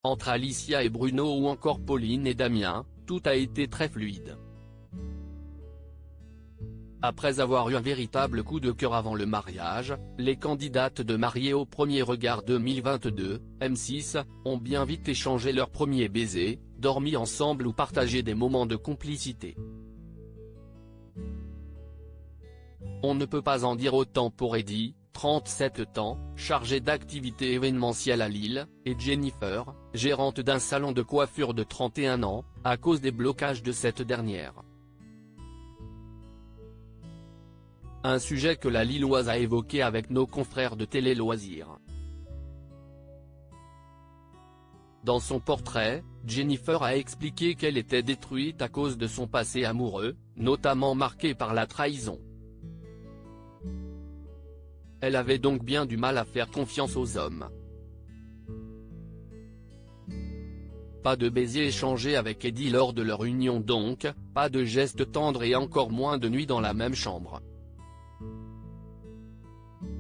entre Alicia et Bruno ou encore Pauline et Damien, tout a été très fluide. Après avoir eu un véritable coup de cœur avant le mariage, les candidates de Mariées au premier regard 2022, M6, ont bien vite échangé leur premier baiser, dormi ensemble ou partagé des moments de complicité. On ne peut pas en dire autant pour Eddie, 37 ans, chargée d'activités événementielles à Lille, et Jennifer, gérante d'un salon de coiffure de 31 ans, à cause des blocages de cette dernière. Un sujet que la Lilloise a évoqué avec nos confrères de Télé Loisirs. Dans son portrait, Jennifer a expliqué qu'elle était détruite à cause de son passé amoureux, notamment marqué par la trahison. Elle avait donc bien du mal à faire confiance aux hommes. Pas de baiser échangé avec Eddie lors de leur union donc, pas de gestes tendres et encore moins de nuit dans la même chambre.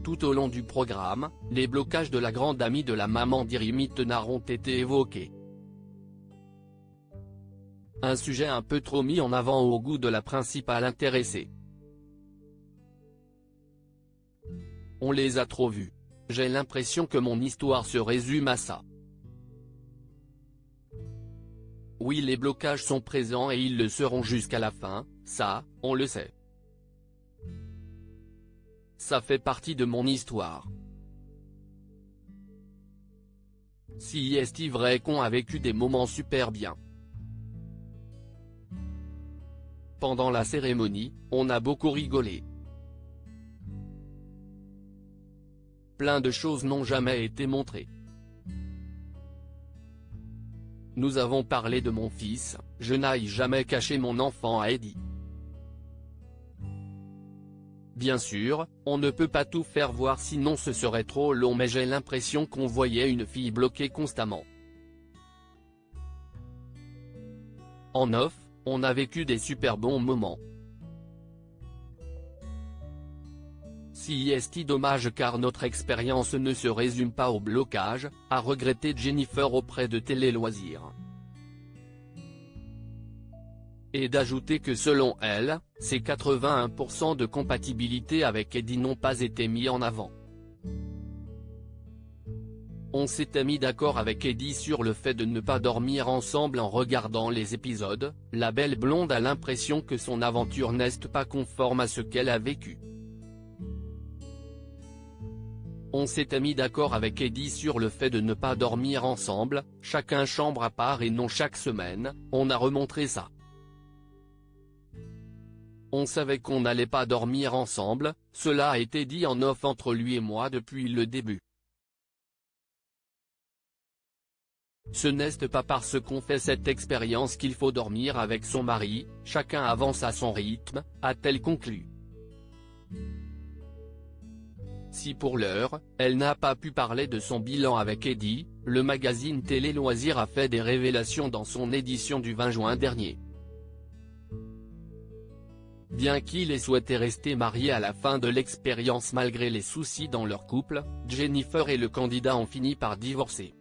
Tout au long du programme, les blocages de la grande amie de la maman d'Irimi Tenard ont été évoqués. Un sujet un peu trop mis en avant au goût de la principale intéressée. On les a trop vus. J'ai l'impression que mon histoire se résume à ça. Oui, les blocages sont présents et ils le seront jusqu'à la fin, ça, on le sait. Ça fait partie de mon histoire. Si est vrai qu'on a vécu des moments super bien. Pendant la cérémonie, on a beaucoup rigolé. Plein de choses n'ont jamais été montrées. Nous avons parlé de mon fils, je n'ai jamais caché mon enfant à Eddie. Bien sûr, on ne peut pas tout faire voir sinon ce serait trop long mais j'ai l'impression qu'on voyait une fille bloquée constamment. En off, on a vécu des super bons moments. Si est dommage car notre expérience ne se résume pas au blocage, a regretté Jennifer auprès de Télé Loisirs. Et d'ajouter que selon elle, ces 81% de compatibilité avec Eddie n'ont pas été mis en avant. On s'était mis d'accord avec Eddie sur le fait de ne pas dormir ensemble en regardant les épisodes, la belle blonde a l'impression que son aventure n'est pas conforme à ce qu'elle a vécu. On s'était mis d'accord avec Eddie sur le fait de ne pas dormir ensemble, chacun chambre à part et non chaque semaine, on a remontré ça. On savait qu'on n'allait pas dormir ensemble, cela a été dit en off entre lui et moi depuis le début. Ce n'est pas parce qu'on fait cette expérience qu'il faut dormir avec son mari, chacun avance à son rythme, a-t-elle conclu. Si pour l'heure, elle n'a pas pu parler de son bilan avec Eddie, le magazine Télé Loisirs a fait des révélations dans son édition du 20 juin dernier. Bien qu'il ait souhaité rester marié à la fin de l'expérience malgré les soucis dans leur couple, Jennifer et le candidat ont fini par divorcer.